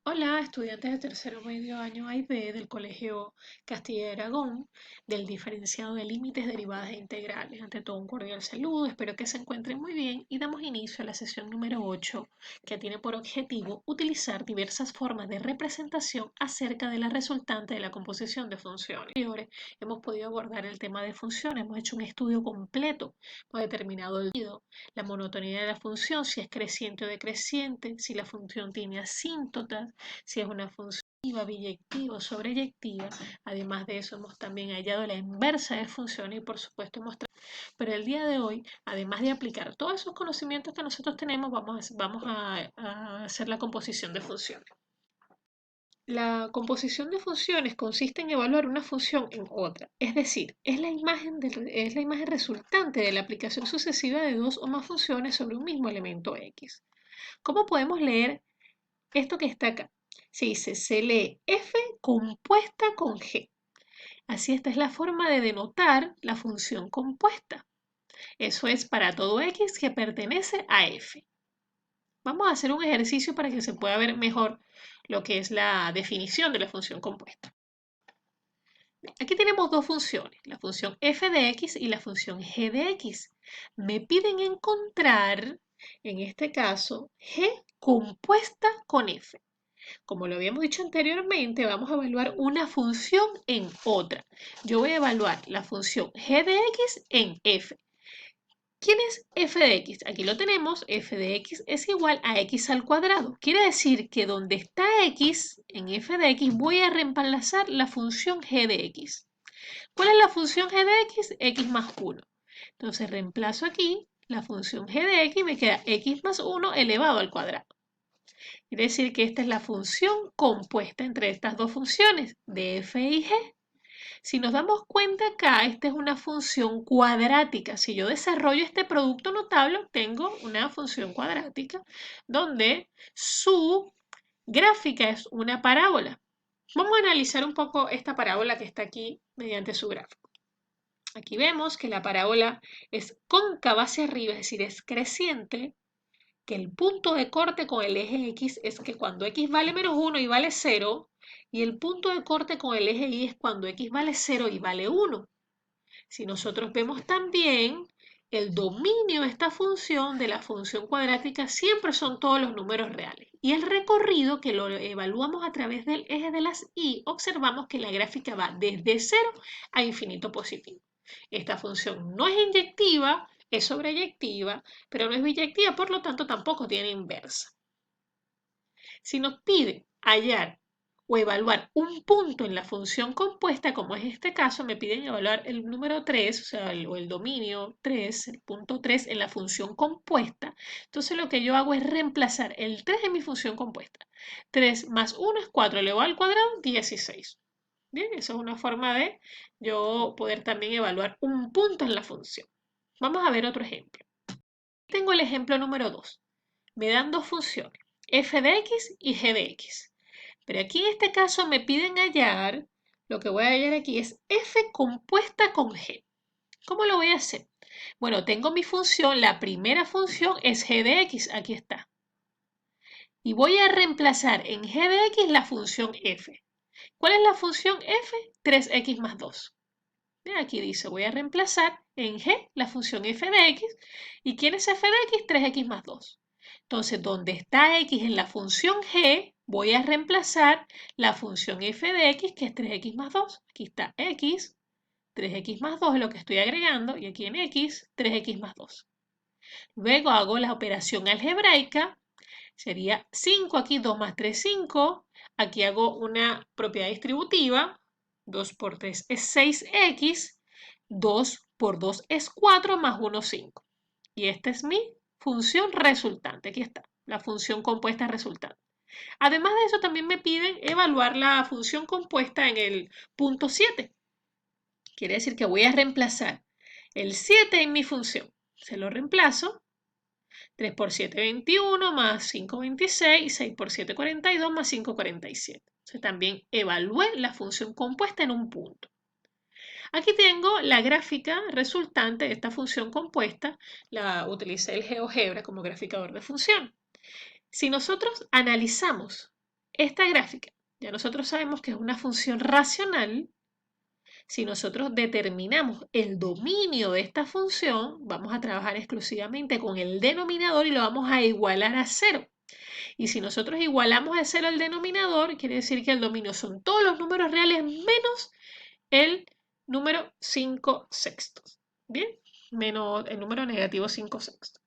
Hola, estudiantes de tercero medio año A y B del Colegio Castilla de Aragón, del diferenciado de límites, derivadas e integrales. Ante todo, un cordial saludo, espero que se encuentren muy bien y damos inicio a la sesión número 8, que tiene por objetivo utilizar diversas formas de representación acerca de la resultante de la composición de funciones. Hemos podido abordar el tema de funciones, hemos hecho un estudio completo, hemos determinado la monotonía de la función, si es creciente o decreciente, si la función tiene asíntotas, si es una función biyectiva o sobreyectiva. Además de eso, hemos también hallado la inversa de funciones y por supuesto hemos pero el día de hoy, además de aplicar todos esos conocimientos que nosotros tenemos, vamos a hacer la composición de funciones. La composición de funciones consiste en evaluar una función en otra, es decir, es la imagen resultante de la aplicación sucesiva de dos o más funciones sobre un mismo elemento X. ¿Cómo podemos leer esto que está acá? Se lee f compuesta con g. Así esta es la forma de denotar la función compuesta. Eso es para todo x que pertenece a f. Vamos a hacer un ejercicio para que se pueda ver mejor lo que es la definición de la función compuesta. Aquí tenemos dos funciones, la función f de x y la función g de x. Me piden encontrar, en este caso, g compuesta con f. Como lo habíamos dicho anteriormente, vamos a evaluar una función en otra. Yo voy a evaluar la función g de x en f. ¿Quién es f de x? Aquí lo tenemos, f de x es igual a x al cuadrado. Quiere decir que donde está x, en f de x, voy a reemplazar la función g de x. ¿Cuál es la función g de x? X más 1. Entonces reemplazo aquí la función g de x y me queda x más 1 elevado al cuadrado. Quiere decir que esta es la función compuesta entre estas dos funciones, de f y g. Si nos damos cuenta acá, esta es una función cuadrática. Si yo desarrollo este producto notable, tengo una función cuadrática donde su gráfica es una parábola. Vamos a analizar un poco esta parábola que está aquí mediante su gráfico. Aquí vemos que la parábola es cóncava hacia arriba, es decir, es creciente, que el punto de corte con el eje X es que cuando X vale menos 1 y vale 0, y el punto de corte con el eje Y es cuando X vale 0 y vale 1. Si nosotros vemos también el dominio de esta función, de la función cuadrática, siempre son todos los números reales. Y el recorrido que lo evaluamos a través del eje de las Y, observamos que la gráfica va desde 0 a infinito positivo. Esta función no es inyectiva, es sobreyectiva, pero no es biyectiva, por lo tanto tampoco tiene inversa. Si nos pide hallar o evaluar un punto en la función compuesta, como es este caso, me piden evaluar el número 3, o sea, el dominio 3, el punto 3 en la función compuesta. Entonces lo que yo hago es reemplazar el 3 en mi función compuesta. 3 más 1 es 4 elevado al cuadrado, 16. Bien, esa es una forma de yo poder también evaluar un punto en la función. Vamos a ver otro ejemplo. Tengo el ejemplo número 2. Me dan dos funciones, f de x y g de x. Pero aquí en este caso me piden hallar, lo que voy a hallar aquí es f compuesta con g. ¿Cómo lo voy a hacer? Bueno, tengo mi función, la primera función es g de x, aquí está. Y voy a reemplazar en g de x la función f. ¿Cuál es la función f? 3x más 2. Aquí dice, voy a reemplazar en g la función f de x. ¿Y quién es f de x? 3x más 2. Entonces, donde está x en la función g, voy a reemplazar la función f de x, que es 3x más 2. Aquí está x, 3x más 2 es lo que estoy agregando, y aquí en x, 3x más 2. Luego hago la operación algebraica, sería 5 aquí, 2 más 3, 5. Aquí hago una propiedad distributiva, 2 por 3 es 6x, 2 por 2 es 4, más 1, 5. Y esta es mi función resultante. Aquí está, la función compuesta resultante. Además de eso, también me piden evaluar la función compuesta en el punto 7. Quiere decir que voy a reemplazar el 7 en mi función. Se lo reemplazo. 3 por 7, 21, más 5, 26, 6 por 7, 42, más 5, 47. Entonces también evalué la función compuesta en un punto. Aquí tengo la gráfica resultante de esta función compuesta. Utilicé el GeoGebra como graficador de función. Si nosotros analizamos esta gráfica, ya nosotros sabemos que es una función racional. Si nosotros determinamos el dominio de esta función, vamos a trabajar exclusivamente con el denominador y lo vamos a igualar a 0. Y si nosotros igualamos a 0 el denominador, quiere decir que el dominio son todos los números reales menos el número 5 sextos. ¿Bien? Menos el número negativo 5 sextos.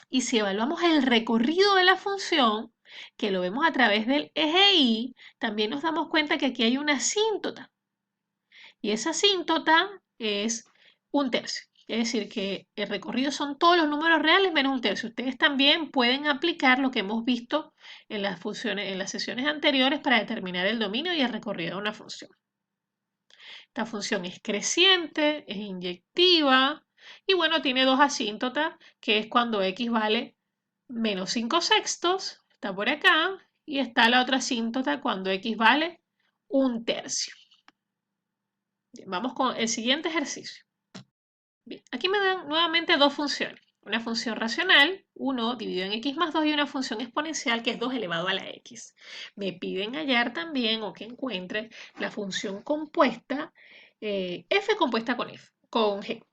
Y si evaluamos el recorrido de la función, que lo vemos a través del eje Y, también nos damos cuenta que aquí hay una asíntota. Y esa asíntota es 1/3. Es decir, que el recorrido son todos los números reales menos 1/3. Ustedes también pueden aplicar lo que hemos visto en las funciones, en las sesiones anteriores para determinar el dominio y el recorrido de una función. Esta función es creciente, es inyectiva y bueno, tiene dos asíntotas, que es cuando x vale menos 5 sextos, está por acá, y está la otra asíntota cuando x vale 1/3. Bien, vamos con el siguiente ejercicio. Bien, aquí me dan nuevamente dos funciones. Una función racional, 1 dividido en x más 2, y una función exponencial que es 2 elevado a la x. Me piden hallar también o que encuentre la función compuesta, f compuesta con g.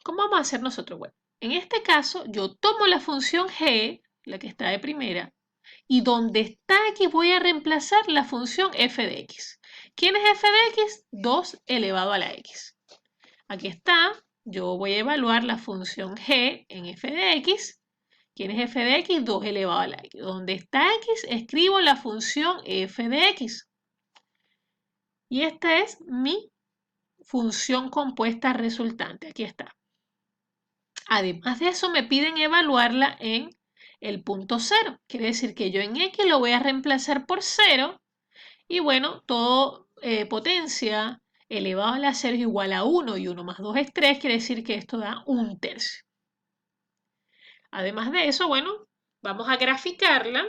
¿Cómo vamos a hacer nosotros? Bueno, en este caso yo tomo la función g, la que está de primera, y donde está x voy a reemplazar la función f de x. ¿Quién es f de x? 2 elevado a la x. Aquí está, yo voy a evaluar la función g en f de x. ¿Quién es f de x? 2 elevado a la x. Donde está x, escribo la función f de x. Y esta es mi función compuesta resultante. Aquí está. Además de eso, me piden evaluarla en el punto 0. Quiere decir que yo en x lo voy a reemplazar por 0. Y bueno, todo potencia elevado a la 0 es igual a 1 y 1 más 2 es 3, quiere decir que esto da 1/3. Además de eso, bueno, vamos a graficarla.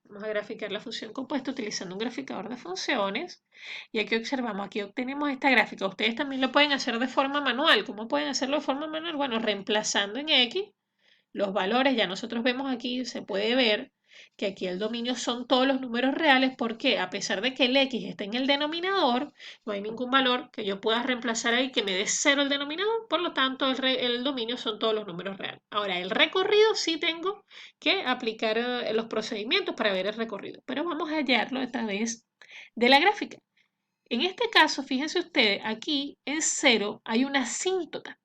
Vamos a graficar la función compuesta utilizando un graficador de funciones. Y aquí observamos, aquí obtenemos esta gráfica. Ustedes también lo pueden hacer de forma manual. ¿Cómo pueden hacerlo de forma manual? Bueno, reemplazando en x los valores. Ya nosotros vemos aquí, se puede ver que aquí el dominio son todos los números reales porque a pesar de que el x está en el denominador, no hay ningún valor que yo pueda reemplazar ahí que me dé 0 el denominador, por lo tanto el dominio son todos los números reales. Ahora, el recorrido sí tengo que aplicar los procedimientos para ver el recorrido, pero vamos a hallarlo a través de la gráfica. En este caso, fíjense ustedes, aquí en 0 hay una asíntota.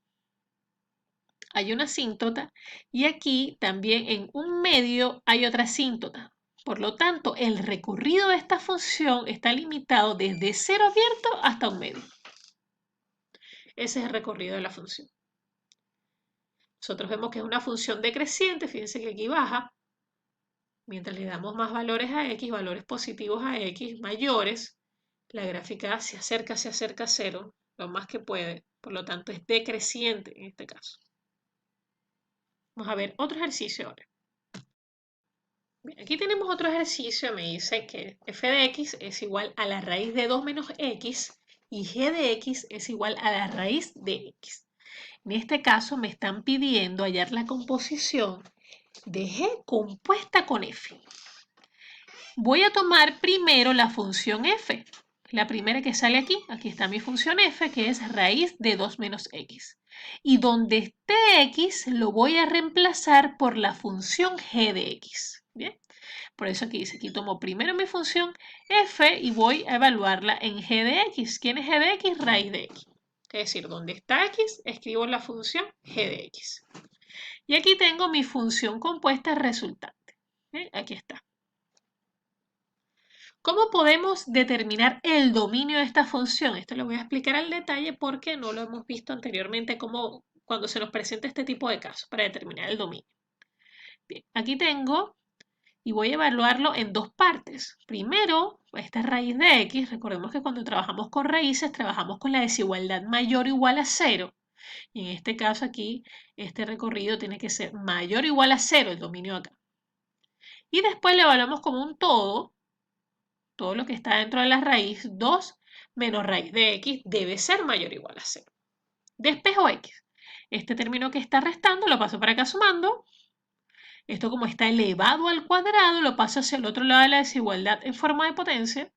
Hay una asíntota y aquí también en un medio hay otra asíntota. Por lo tanto, el recorrido de esta función está limitado desde 0 abierto hasta un medio. Ese es el recorrido de la función. Nosotros vemos que es una función decreciente, fíjense que aquí baja. Mientras le damos más valores a x, valores positivos a x mayores, la gráfica se acerca a 0 lo más que puede. Por lo tanto, es decreciente en este caso. Vamos a ver otro ejercicio ahora. Bien, aquí tenemos otro ejercicio, me dice que f de x es igual a la raíz de 2 menos x y g de x es igual a la raíz de x. En este caso me están pidiendo hallar la composición de g compuesta con f. Voy a tomar primero la función f, la primera que sale aquí. Aquí está mi función f, que es raíz de 2 menos x. Y donde esté x lo voy a reemplazar por la función g de x. Bien. Por eso aquí dice, aquí tomo primero mi función f y voy a evaluarla en g de x. ¿Quién es g de x? Raíz de x. Es decir, donde está x, escribo la función g de x. Y aquí tengo mi función compuesta resultante. ¿Bien? Aquí está. ¿Cómo podemos determinar el dominio de esta función? Esto lo voy a explicar al detalle porque no lo hemos visto anteriormente como cuando se nos presenta este tipo de casos para determinar el dominio. Bien, aquí tengo y voy a evaluarlo en dos partes. Primero, esta raíz de x. Recordemos que cuando trabajamos con raíces, trabajamos con la desigualdad mayor o igual a 0. Y en este caso aquí, este recorrido tiene que ser mayor o igual a 0, el dominio acá. Y después lo evaluamos como un todo lo que está dentro de la raíz 2 menos raíz de x debe ser mayor o igual a 0. Despejo x. Este término que está restando lo paso para acá sumando. Esto como está elevado al cuadrado, lo paso hacia el otro lado de la desigualdad en forma de potencia.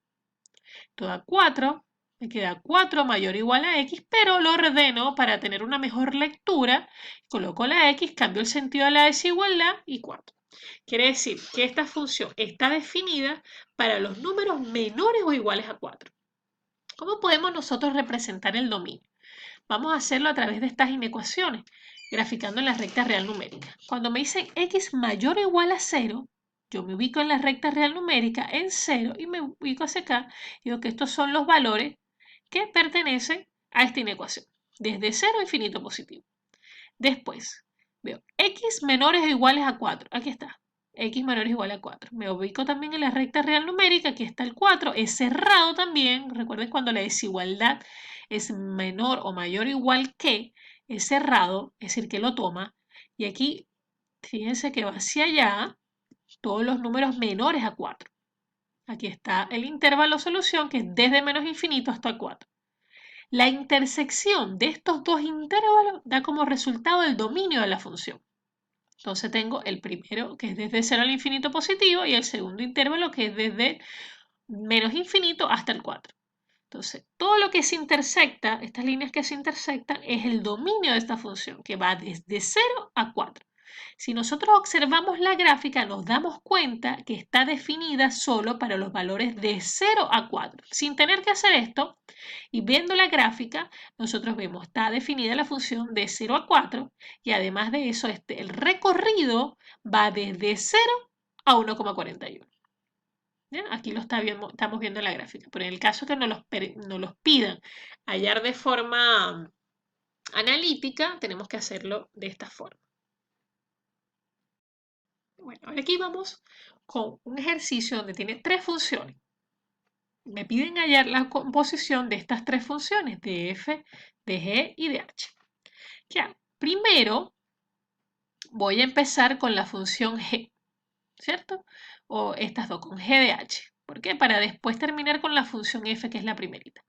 Esto da 4, me queda 4 mayor o igual a x, pero lo ordeno para tener una mejor lectura. Coloco la x, cambio el sentido de la desigualdad y 4. Quiere decir que esta función está definida para los números menores o iguales a 4. ¿Cómo podemos nosotros representar el dominio? Vamos a hacerlo a través de estas inecuaciones, graficando en la recta real numérica. Cuando me dicen x mayor o igual a 0, yo me ubico en la recta real numérica en 0 y me ubico hacia acá y digo que estos son los valores que pertenecen a esta inecuación, desde 0 a infinito positivo. Después, veo x menores o iguales a 4, aquí está, x menor o igual a 4. Me ubico también en la recta real numérica, aquí está el 4, es cerrado también, recuerden cuando la desigualdad es menor o mayor o igual que, es cerrado, es decir, que lo toma, y aquí, fíjense que va hacia allá, todos los números menores a 4. Aquí está el intervalo solución, que es desde menos infinito hasta 4. La intersección de estos dos intervalos da como resultado el dominio de la función. Entonces tengo el primero que es desde 0 al infinito positivo y el segundo intervalo que es desde menos infinito hasta el 4. Entonces, todo lo que se intersecta, estas líneas que se intersectan, es el dominio de esta función, que va desde 0 a 4. Si nosotros observamos la gráfica, nos damos cuenta que está definida solo para los valores de 0 a 4. Sin tener que hacer esto, y viendo la gráfica, nosotros vemos, está definida la función de 0 a 4, y además de eso, el recorrido va desde 0 a 1,41. ¿Bien? Aquí lo estamos viendo en la gráfica, pero en el caso que nos los pidan hallar de forma analítica, tenemos que hacerlo de esta forma. Bueno, ahora aquí vamos con un ejercicio donde tiene tres funciones. Me piden hallar la composición de estas tres funciones, de f, de g y de h. ¿Qué hago? Primero voy a empezar con la función g, ¿cierto? O estas dos, con g de h. ¿Por qué? Para después terminar con la función f, que es la primerita.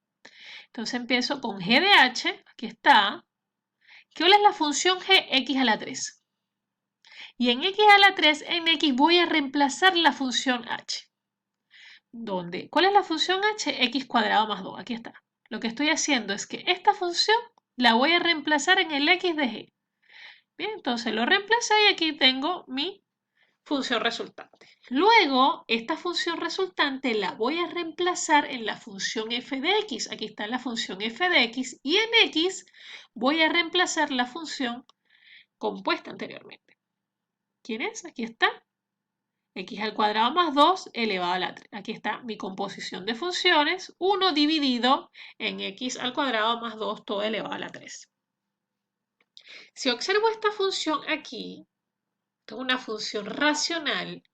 Entonces empiezo con g de h, aquí está. ¿Cuál es la función g? X a la 3. Y en x a la 3, en x voy a reemplazar la función h. ¿Dónde? ¿Cuál es la función h? X cuadrado más 2. Aquí está. Lo que estoy haciendo es que esta función la voy a reemplazar en el x de g. Bien, entonces lo reemplacé y aquí tengo mi función resultante. Luego, esta función resultante la voy a reemplazar en la función f de x. Aquí está la función f de x y en x voy a reemplazar la función compuesta anteriormente. ¿Quién es? Aquí está. X al cuadrado más 2 elevado a la 3. Aquí está mi composición de funciones. 1 dividido en x al cuadrado más 2 todo elevado a la 3. Si observo esta función aquí, es una función racional.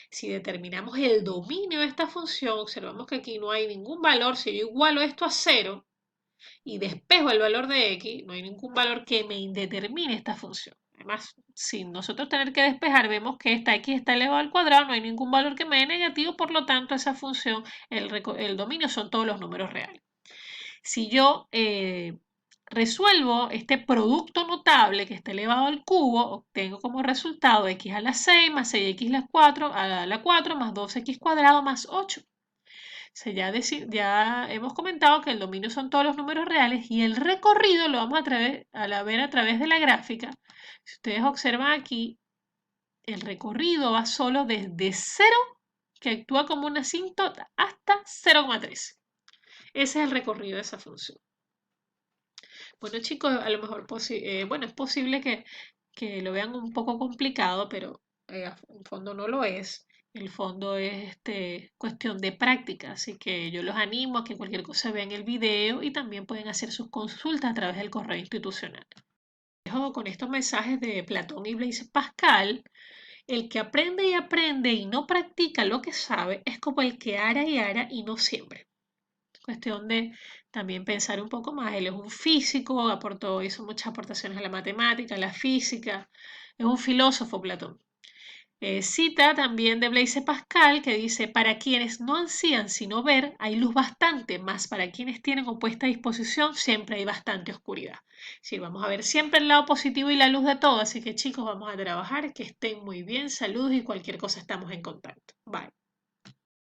Si determinamos el dominio de esta función, observamos que aquí no hay ningún valor. Si yo igualo esto a 0 y despejo el valor de x, no hay ningún valor que me indetermine esta función. Además, sin nosotros tener que despejar, vemos que esta x está elevado al cuadrado, no hay ningún valor que me dé negativo, por lo tanto esa función, el dominio son todos los números reales. Si yo resuelvo este producto notable que está elevado al cubo, obtengo como resultado x a la 6 más 6x a la 4 más 2x cuadrado más 8. Ya hemos comentado que el dominio son todos los números reales y el recorrido lo vamos a ver a través de la gráfica. Si ustedes observan aquí, el recorrido va solo desde 0, que actúa como una asíntota, hasta 0,3. Ese es el recorrido de esa función. Bueno, chicos, a lo mejor es posible que lo vean un poco complicado, pero en fondo no lo es. El fondo es cuestión de práctica, así que yo los animo a que cualquier cosa vean el video y también pueden hacer sus consultas a través del correo institucional. Dejo con estos mensajes de Platón y Blaise Pascal. El que aprende y no practica lo que sabe es como el que ara y no siembra. Cuestión de también pensar un poco más. Él es un físico, hizo muchas aportaciones a la matemática, a la física, es un filósofo, Platón. Cita también de Blaise Pascal que dice, para quienes no ansían sino ver, hay luz bastante, más para quienes tienen opuesta disposición, siempre hay bastante oscuridad. Sí, vamos a ver siempre el lado positivo y la luz de todo, así que chicos, vamos a trabajar, que estén muy bien, saludos y cualquier cosa estamos en contacto. Bye.